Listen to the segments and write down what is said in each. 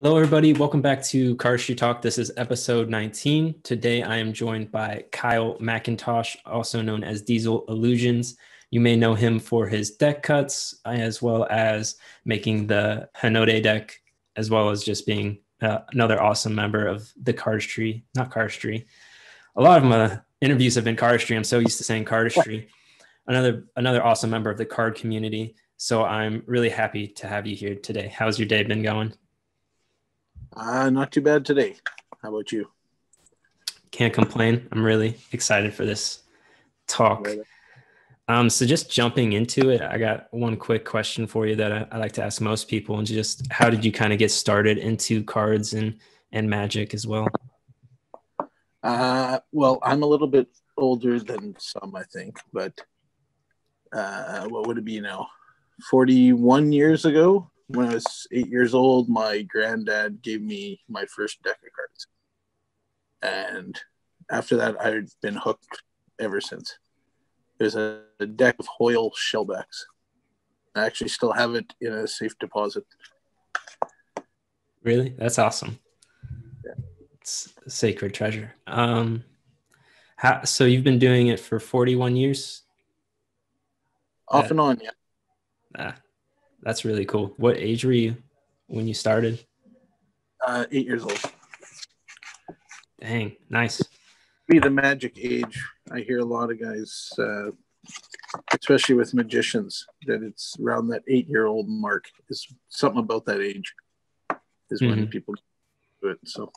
Hello, everybody. Welcome back to Cardistry Talk. This is episode 19. Today, I am joined by Kyle Mcintosh, also known as Diesel Illusions. You may know him for his deck cuts, as well as making the Hinode deck, as well as just being another awesome member of the Cardistry, not Cardistry. A lot of my interviews have been Cardistry. I'm so used to saying Cardistry. Another awesome member of the card community. So I'm really happy to have you here today. How's your day been going? Not too bad today. How about you? Can't complain. I'm really excited for this talk. Right. So just jumping into it, I got one quick question for you that I like to ask most people, and just how did you kind of get started into cards and magic as well? Well, I'm a little bit older than some, I think, but what would it be now? 41 years ago, when I was 8 years old, my granddad gave me my first deck of cards. And after that, I've been hooked ever since. There's a deck of Hoyle shellbacks. I actually still have it in a safe deposit. Really? That's awesome. Yeah. It's a sacred treasure. So you've been doing it for 41 years? Off That, and on, yeah. ah, that's really cool. What age were you when you started? 8 years old. Dang, nice. Be the magic age. I hear a lot of guys, especially with magicians, that it's around that 8-year-old mark. Is something about that age is when Mhm. people do it. So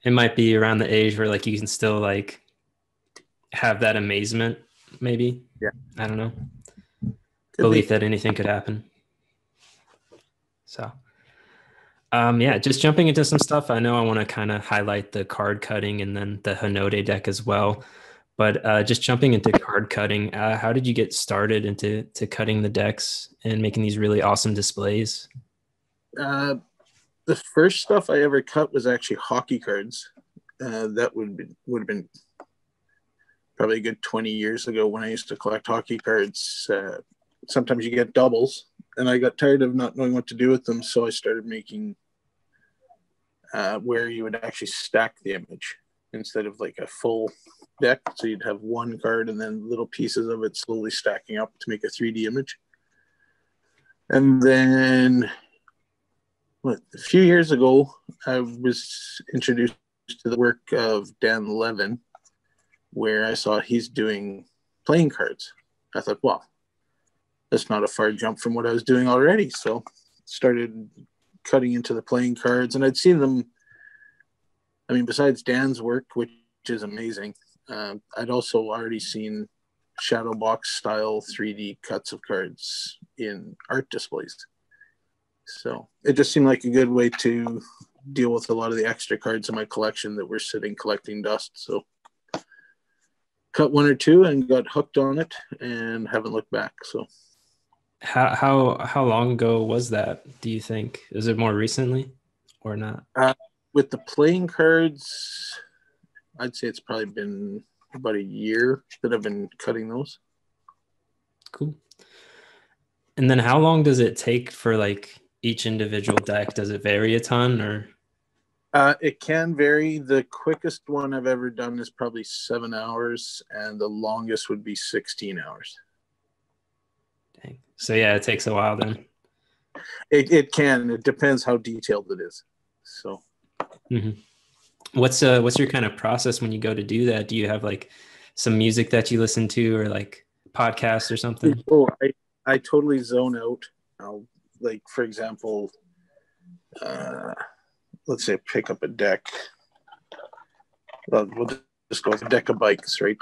It might be around the age where like you can still like have that amazement, maybe. yeah, I don't know. could Belief be. that anything could happen. So yeah, just jumping into some stuff. I know I want to kind of highlight the card cutting and then the Hinode deck as well. But just jumping into card cutting, how did you get started into cutting the decks and making these really awesome displays? Uh, the first stuff I ever cut was actually hockey cards. That would have been probably a good 20 years ago when I used to collect hockey cards. Sometimes you get doubles, and I got tired of not knowing what to do with them, so I started making where you would actually stack the image instead of like a full deck. So you'd have one card and then little pieces of it slowly stacking up to make a 3D image. And then a few years ago, I was introduced to the work of Dan Levin, where I saw he's doing playing cards. I thought, wow, that's not a far jump from what I was doing already. So started cutting into the playing cards, and I'd seen them. I mean, besides Dan's work, which is amazing, I'd also already seen shadow box style 3D cuts of cards in art displays. So it just seemed like a good way to deal with a lot of the extra cards in my collection that were sitting collecting dust. So cut one or two and got hooked on it and haven't looked back. So How long ago was that, do you think? Is it more recently or not? uh, with the playing cards, I'd say it's probably been about a year that I've been cutting those. Cool. And then how long does it take for like each individual deck? Does it vary a ton or It can vary. The quickest one I've ever done is probably 7 hours, and the longest would be 16 hours. dang. So yeah, it takes a while then. It can. It depends how detailed it is. So Mhm. What's your kind of process when you go to do that? Do you have like some music that you listen to or like podcasts or something? oh, I totally zone out. I'll, like, for example, uh, let's say pick up a deck. We'll just go with a deck of bikes, right?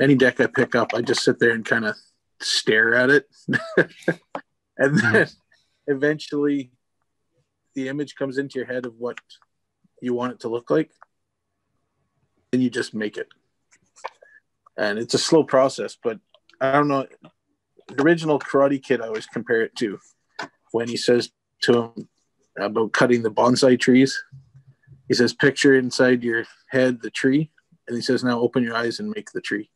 Any deck I pick up, I just sit there and kind of stare at it. And then eventually the image comes into your head of what you want it to look like. Then you just make it. And it's a slow process, but I don't know. The original Karate Kid, I always compare it to when he says to him about cutting the bonsai trees. He says, picture inside your head the tree. And he says, now open your eyes and make the tree.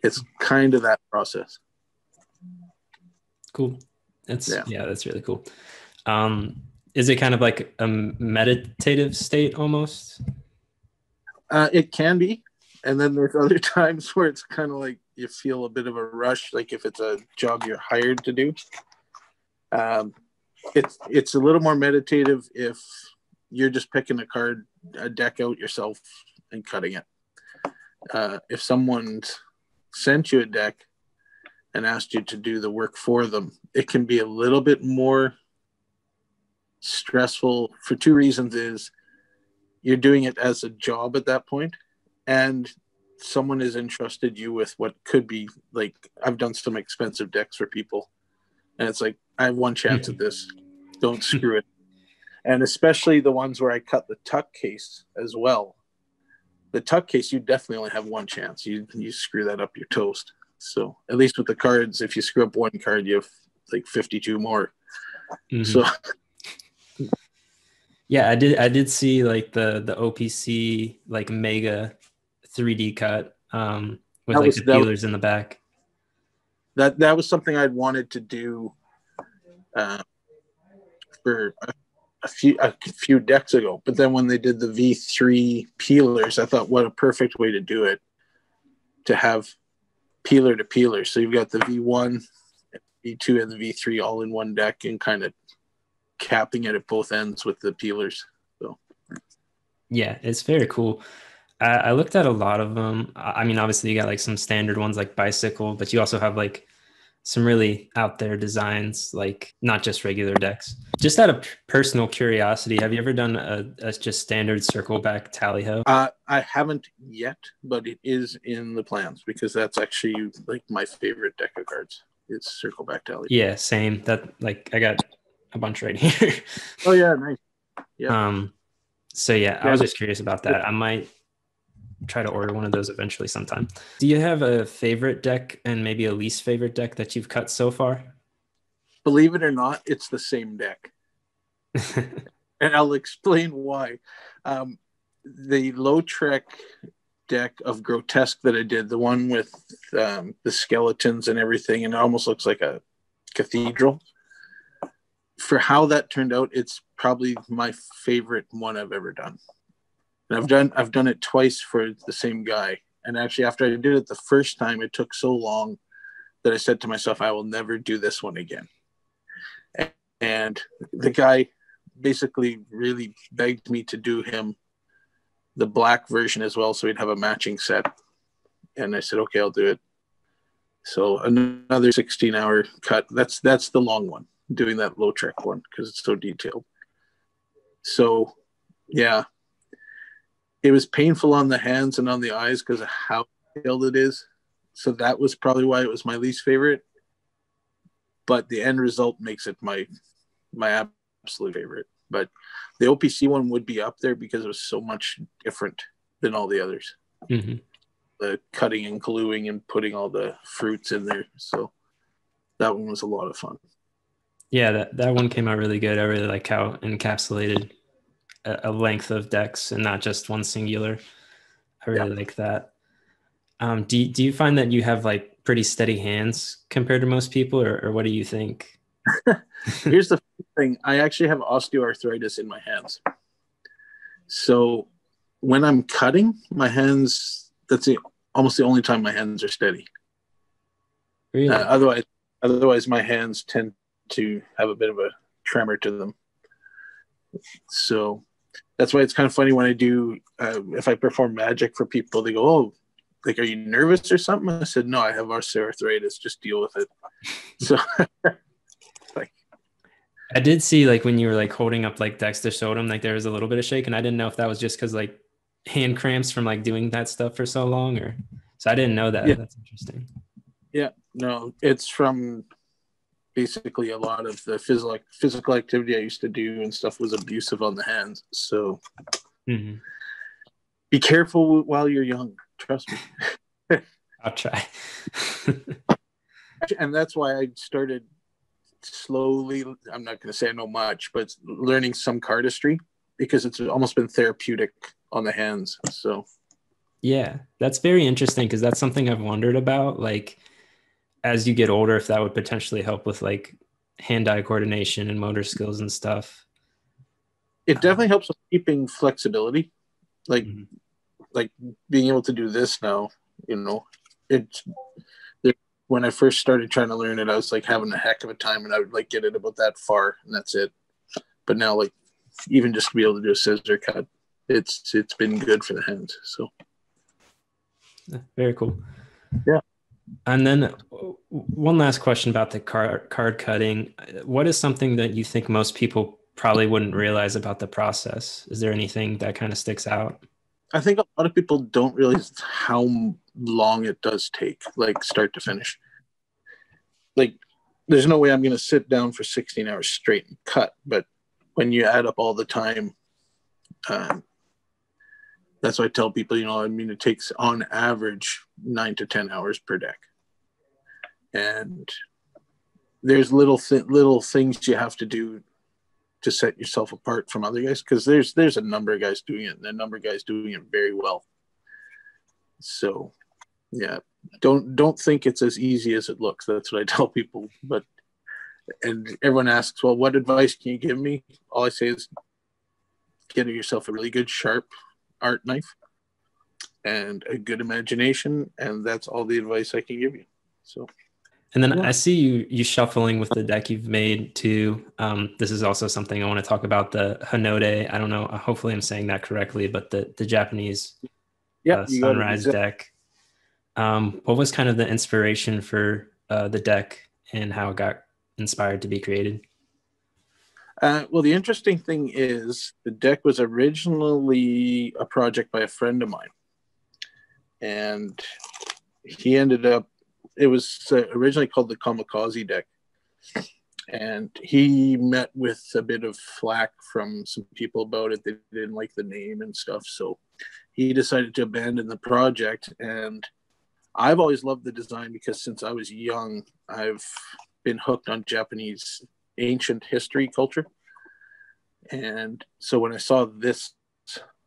It's kind of that process. Cool. That's Yeah. yeah, that's really cool. Um, Is it kind of like a meditative state almost? It can be. And then there's other times where it's kind of like you feel a bit of a rush, like if it's a job you're hired to do. Um, it's a little more meditative if you're just picking a deck out yourself and cutting it. If someone's sent you a deck and asked you to do the work for them, it can be a little bit more stressful for two reasons. Is you're doing it as a job at that point, and someone has entrusted you with what could be like, I've done some expensive decks for people, and it's like, I have one chance at this. Don't screw it. And especially the ones where I cut the tuck case as well. The tuck case, you definitely only have one chance. You screw that up, you're toast. So at least with the cards, if you screw up one card, you have like 52 more. Mm-hmm. So yeah, I did see like the OPC like mega 3D cut with like the peelers in the back. That was something I'd wanted to do for a few decks ago, but then when they did the V3 peelers, I thought, what a perfect way to do it, to have peeler to peeler. So you've got the V1, V2, and the V3 all in one deck, and kind of capping it at both ends with the peelers. So yeah, it's very cool. I looked at a lot of them. I mean, obviously you got like some standard ones like bicycle, but you also have like some really out there designs, like not just regular decks. Just out of personal curiosity, have you ever done a just standard circle back tally ho? I haven't yet, but it is in the plans, because that's actually like my favorite deck of cards. It's circle back tally. Yeah, same. That, like, I got a bunch right here. Oh yeah, nice. Yeah. So yeah, I was just curious about that. I might try to order one of those eventually sometime. Do you have a favorite deck and maybe a least favorite deck that you've cut so far? Believe it or not, it's the same deck. And I'll explain why. The Lautrec deck of Grotesque that I did, the one with the skeletons and everything, and it almost looks like a cathedral. For how that turned out, it's probably my favorite one I've ever done. And I've done it twice for the same guy. And actually, after I did it the first time, it took so long that I said to myself, I will never do this one again. And the guy basically really begged me to do him the black version as well, so he'd have a matching set. And I said, okay, I'll do it. So another 16-hour cut. That's the long one, doing that Lautrec one, because it's so detailed. So yeah, it was painful on the hands and on the eyes because of how detailed it is. So that was probably why it was my least favorite. But the end result makes it my absolute favorite. But the OPC one would be up there because it was so much different than all the others. Mm-hmm. The cutting and gluing and putting all the fruits in there. So that one was a lot of fun. Yeah, that one came out really good. I really like how encapsulated a length of decks and not just one singular. I really like that. Do you find that you have like pretty steady hands compared to most people, or what do you think? Here's the thing. I actually have osteoarthritis in my hands. So when I'm cutting, my hands, that's almost the only time my hands are steady. Really? Otherwise, my hands tend to have a bit of a tremor to them. So that's why it's kind of funny when I do, if I perform magic for people, they go, oh, like, are you nervous or something? I said, no, I have osteoarthritis. Just deal with it. So like, I did see like when you were like holding up like decks to show them, like there was a little bit of shake, and I didn't know if that was just because like hand cramps from like doing that stuff for so long, or so I didn't know that. Yeah. That's interesting. Yeah, no, it's from basically a lot of the physical activity I used to do and stuff was abusive on the hands. So Be careful while you're young. Trust me. I'll try. And that's why I started slowly, I'm not going to say I know much, but learning some cardistry, because it's almost been therapeutic on the hands. So yeah, that's very interesting, because that's something I've wondered about, like as you get older, if that would potentially help with like hand-eye coordination and motor skills and stuff. It definitely helps with keeping flexibility. Like Mhm. like being able to do this now, you know, it's when I first started trying to learn it, I was like having a heck of a time, and I would like get it about that far, and that's it. But now, like even just to be able to do a scissor cut, it's been good for the hands. So Very cool. yeah, And then one last question about the card cutting. What is something that you think most people probably wouldn't realize about the process? Is there anything that kind of sticks out? I think a lot of people don't realize how long it does take, like start to finish. Like, there's no way I'm going to sit down for 16 hours straight and cut. But when you add up all the time, uh, that's why I tell people, you know, I mean, it takes on average 9 to 10 hours per deck. And there's little things you have to do to set yourself apart from other guys, because there's a number of guys doing it, and a number of guys doing it very well. So yeah, don't think it's as easy as it looks. That's what I tell people. But and everyone asks, well, what advice can you give me? All I say is get yourself a really good sharp art knife and a good imagination, and that's all the advice I can give you. So And then yeah. I see you shuffling with the deck you've made too. This is also something I want to talk about, the Hinode. I don't know. Hopefully I'm saying that correctly, but the Japanese Yeah, you got it sunrise exactly. deck. What was kind of the inspiration for the deck and how it got inspired to be created? Well, the interesting thing is the deck was originally a project by a friend of mine, and he ended up. It was originally called the Kamikaze deck, and he met with a bit of flack from some people about it. They didn't like the name and stuff, so he decided to abandon the project. And I've always loved the design because since I was young, I've been hooked on Japanese ancient history culture. And so when I saw this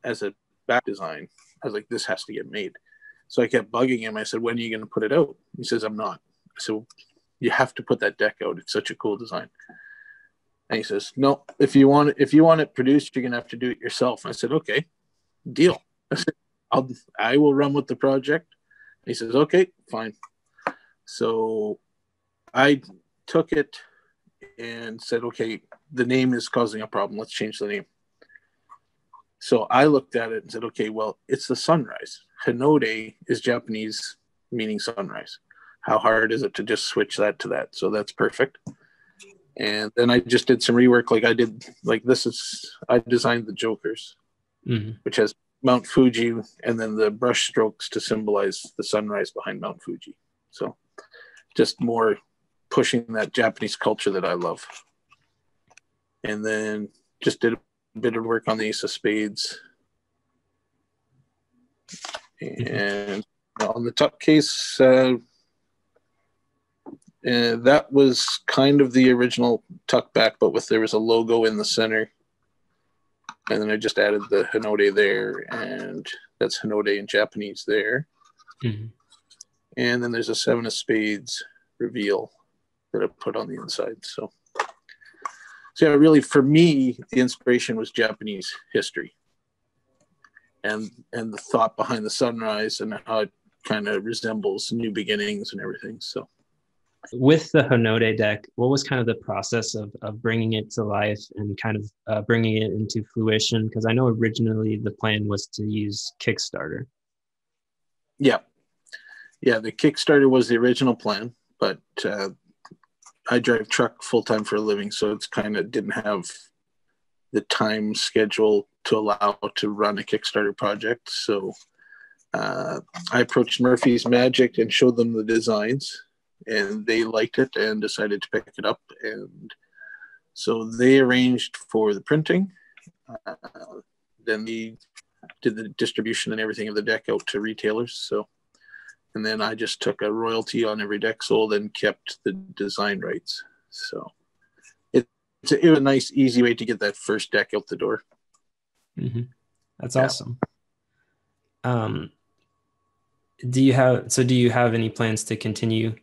as a back design, I was like, this has to get made. So I kept bugging him. I said, when are you going to put it out? He says, I'm not. I said, well, you have to put that deck out. It's such a cool design. And he says, no, if you want it produced, you're going to have to do it yourself. And I said, okay, deal. I said, I will run with the project. And he says, okay, fine. So I took it and said, okay, the name is causing a problem. Let's change the name. So I looked at it and said, okay, well, it's the sunrise. Hinode is Japanese meaning sunrise. How hard is it to just switch that to that? So that's perfect. And then I just did some rework. Like I did, like I designed the Jokers, which has Mount Fuji and then the brush strokes to symbolize the sunrise behind Mount Fuji. So just more pushing that Japanese culture that I love. And then just did a bit of work on the Ace of Spades. And on the top case, that was kind of the original tuck back, but there was a logo in the center. And then I just added the Hinode there, and that's Hinode in Japanese there. Mm-hmm. And then there's a Seven of Spades reveal that I put on the inside. So yeah, really for me, the inspiration was Japanese history and the thought behind the sunrise and how it kind of resembles new beginnings and everything. So with the Hinode deck, what was kind of the process of bringing it to life and kind of bringing it into fruition? Because I know originally the plan was to use Kickstarter. Yeah, the Kickstarter was the original plan, but I drive truck full time for a living, so it's kind of didn't have the time schedule to allow to run a Kickstarter project. So I approached Murphy's Magic and showed them the designs, and they liked it and decided to pick it up. And so they arranged for the printing. Then they did the distribution and everything of the deck out to retailers. So, and then I just took a royalty on every deck sold and kept the design rights. So it was a nice, easy way to get that first deck out the door. Mm-hmm. That's awesome. Do you have any plans to continue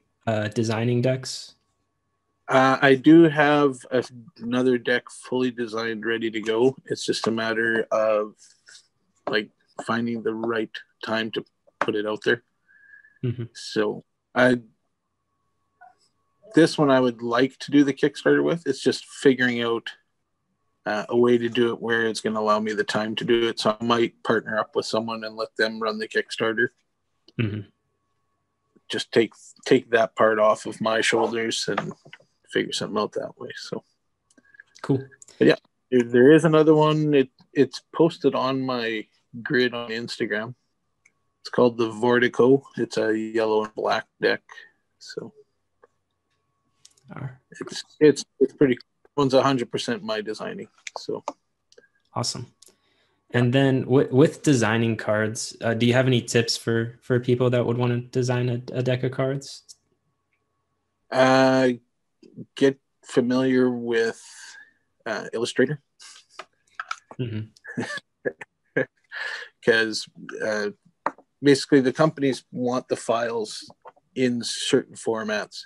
designing decks? I do have another deck fully designed, ready to go. It's just a matter of like finding the right time to put it out there. Mm-hmm. So this one I would like to do the Kickstarter with. It's just figuring out a way to do it where it's going to allow me the time to do it. So I might partner up with someone and let them run the Kickstarter. Mm-hmm. Just take that part off of my shoulders and figure something out that way. So cool. But yeah, there is another one. It's posted on my grid on Instagram. It's called the Vortico. It's a yellow and black deck. So it's pretty cool. One's 100% my designing. So awesome. And then with designing cards, do you have any tips for people that would want to design a deck of cards? Get familiar with Illustrator. Because basically the companies want the files in certain formats.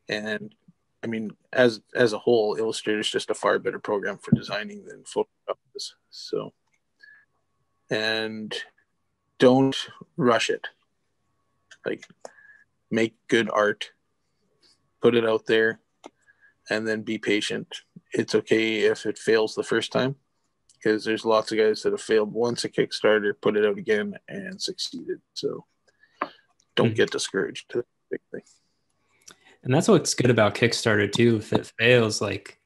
And I mean, as a whole, Illustrator is just a far better program for designing than Photoshop is. So, and don't rush it. Like, make good art, put it out there, and then be patient. It's okay if it fails the first time, because there's lots of guys that have failed once a Kickstarter, put it out again, and succeeded. So don't get discouraged. That's the big thing. And that's what's good about Kickstarter too. If it fails, like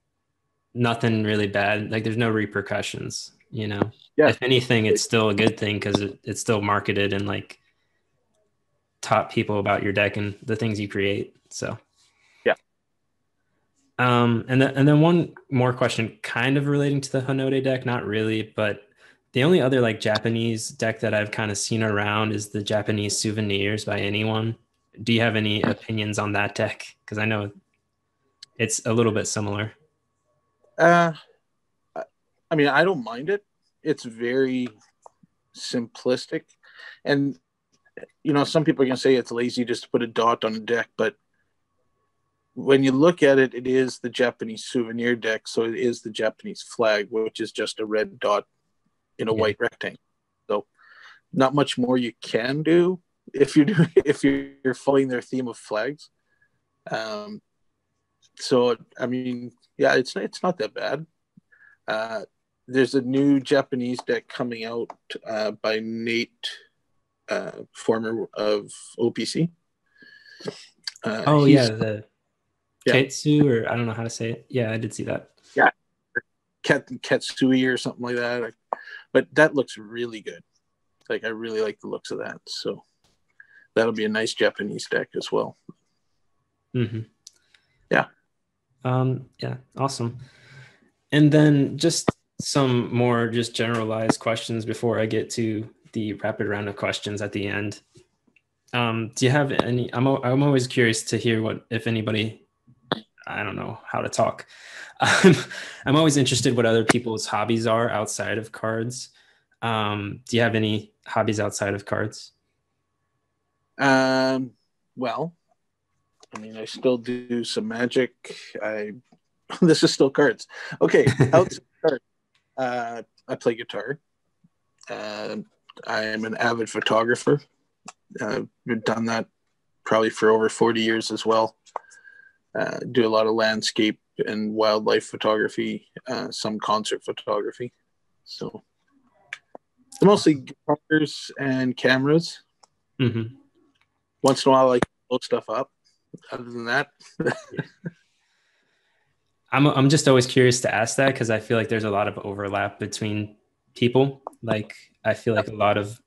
nothing really bad, like there's no repercussions, you know? Yeah. If anything, it's still a good thing because it's still marketed and like taught people about your deck and the things you create. So yeah. And then one more question kind of relating to the Hinode deck, not really, but the only other like Japanese deck that I've kind of seen around is the Japanese Souvenirs by Anyone. Do you have any opinions on that deck? Because I know it's a little bit similar. I mean, I don't mind it. It's very simplistic. And, you know, some people are going to say it's lazy just to put a dot on a deck. But when you look at it, it is the Japanese Souvenir deck. So it is the Japanese flag, which is just a red dot in a white rectangle. So not much more you can do if you're following their theme of flags. So I mean, yeah, it's not that bad. There's a new Japanese deck coming out by Nate, former of OPC. The Ketsu, or I don't know how to say it. Yeah, I did see that. Yeah, Ketsui or something like that. But that looks really good. Like, I really like the looks of that. So that'll be a nice Japanese deck as well. Mm-hmm. Yeah. Yeah, awesome. And then just some more just generalized questions before I get to the rapid round of questions at the end. Do you have any? I'm always curious to hear what, if anybody, I don't know how to talk. I'm always interested what other people's hobbies are outside of cards. Do you have any hobbies outside of cards? Well, I mean, I still do some magic. This is still cards. Okay, outside cards, I play guitar. I am an avid photographer. I've done that probably for over 40 years as well. Do a lot of landscape and wildlife photography, some concert photography. So mostly guitars and cameras. Mm-hmm. Once in a while, I like to blow stuff up. Other than that, I'm just always curious to ask that because I feel like there's a lot of overlap between people. Like, I feel like a lot of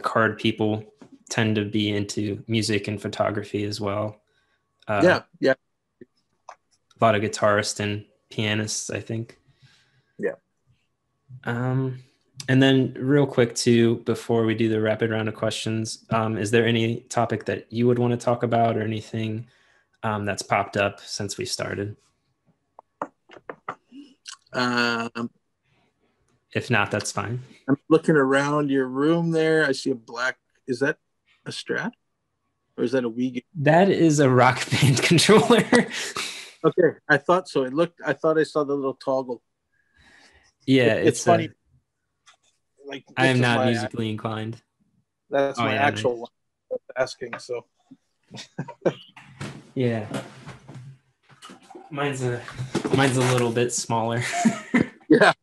card people tend to be into music and photography as well. Yeah. A lot of guitarists and pianists, I think. Yeah. And then real quick too, before we do the rapid round of questions, is there any topic that you would want to talk about or anything that's popped up since we started? If not, that's fine. I'm looking around your room there. I see a black, is that a Strat? Or is that a Wii? That is a Rock Band controller. Okay, I thought so. I thought I saw the little toggle. Yeah, It's funny. Like I this am is not my musically inclined. that's Oh my yeah, nice. actual one asking. So Yeah, mine's a mine's a little bit smaller. yeah,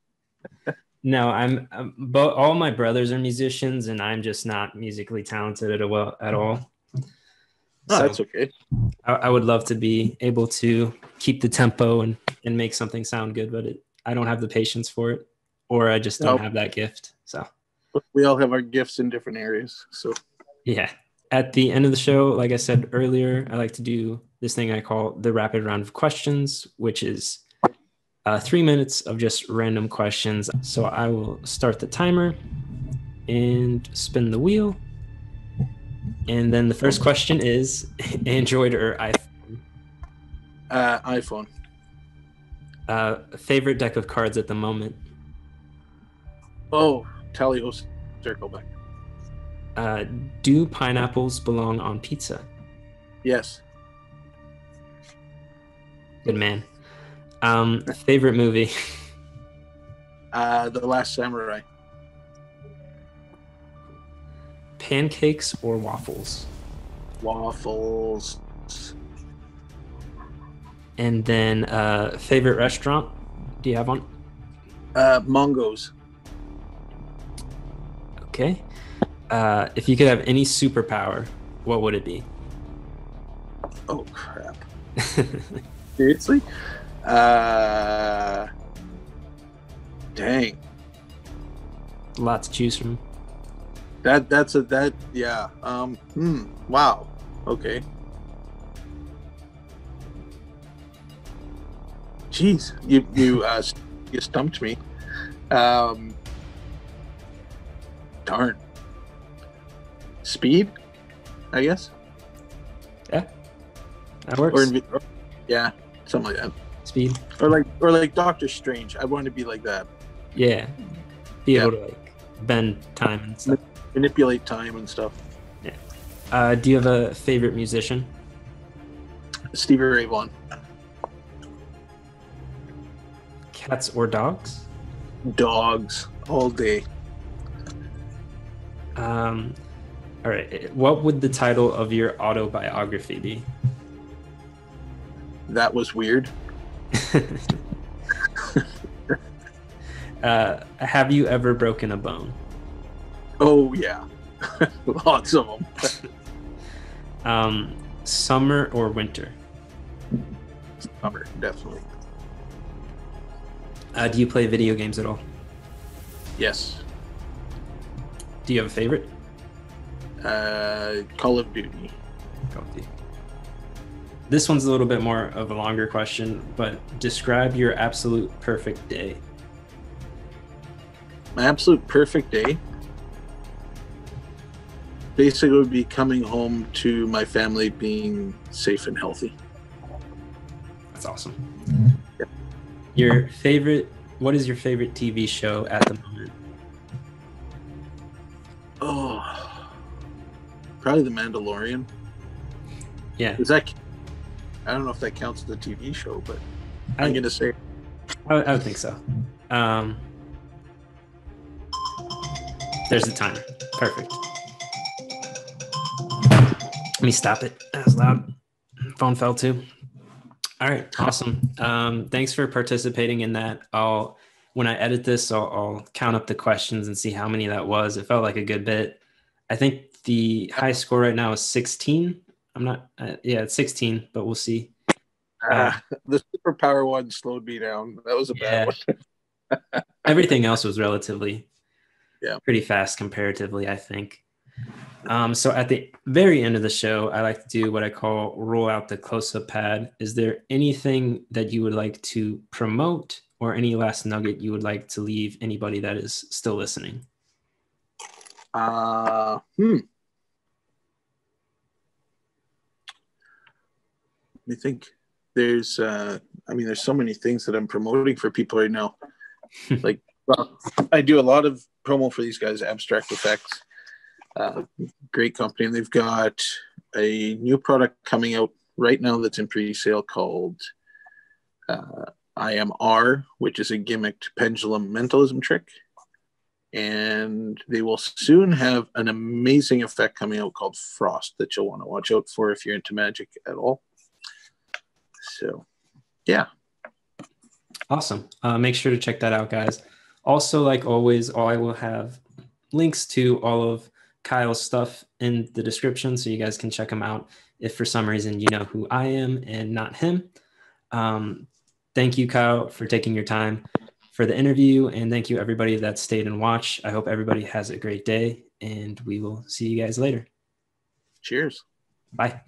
No, but all my brothers are musicians, and I'm just not musically talented at all. no, So that's okay. I would love to be able to keep the tempo and make something sound good, but I don't have the patience for it, or I just don't No, have that gift. So we all have our gifts in different areas. So yeah. At the end of the show, like I said earlier, I like to do this thing I call the rapid round of questions, which is 3 minutes of just random questions. So I will start the timer and spin the wheel. And then the first question is Android or iPhone? iPhone. Favorite deck of cards at the moment? Oh, tally ho circleback. Uh, do pineapples belong on pizza? Yes. Good man. Favorite movie? The Last Samurai. Pancakes or waffles? Waffles. And then favorite restaurant? Do you have one? Mongos. Okay. If you could have any superpower, what would it be? Oh crap. Seriously? Dang. A lot to choose from. Yeah. Wow. Okay. Jeez. You stumped me. Darn. Speed, I guess. Yeah, that works. Or yeah, something like that. Speed. Or like Doctor Strange. I want to be like that. Yeah. Be able to like bend time and stuff. Manipulate time and stuff. Yeah. Do you have a favorite musician? Stevie Ray Vaughan. Cats or dogs? Dogs all day. All right. What would the title of your autobiography be? That was weird. Have you ever broken a bone? Oh yeah, lots of them. Summer or winter? Summer, definitely. Do you play video games at all? Yes. Do you have a favorite? Call of Duty. Call of Duty. This one's a little bit more of a longer question, but describe your absolute perfect day. My absolute perfect day basically would be coming home to my family being safe and healthy. That's awesome. Yeah. What is your favorite TV show at the moment? Oh, probably The Mandalorian. Yeah. I don't know if that counts as a TV show, but I'm going to say. I would think so. There's the timer. Perfect. Let me stop it. That was loud. Phone fell too. All right. Awesome. Thanks for participating in that. When I edit this, I'll count up the questions and see how many that was. It felt like a good bit. I think the high score right now is 16. I'm not, it's 16, but we'll see. The superpower one slowed me down. That was a bad one. Everything else was relatively pretty fast comparatively, I think. So at the very end of the show, I like to do what I call roll out the close-up pad. Is there anything that you would like to promote or any last nugget you would like to leave anybody that is still listening? Let me think. There's so many things that I'm promoting for people right now. I do a lot of promo for these guys, Abstract Effects. Great company. And they've got a new product coming out right now that's in pre-sale called I am R, which is a gimmicked pendulum mentalism trick. And they will soon have an amazing effect coming out called Frost that you'll want to watch out for if you're into magic at all. So, yeah. Awesome. Make sure to check that out, guys. Also, like always, I will have links to all of Kyle's stuff in the description so you guys can check him out if for some reason you know who I am and not him. Thank you, Kyle, for taking your time for the interview, and thank you everybody that stayed and watched. I hope everybody has a great day, and we will see you guys later. Cheers. Bye.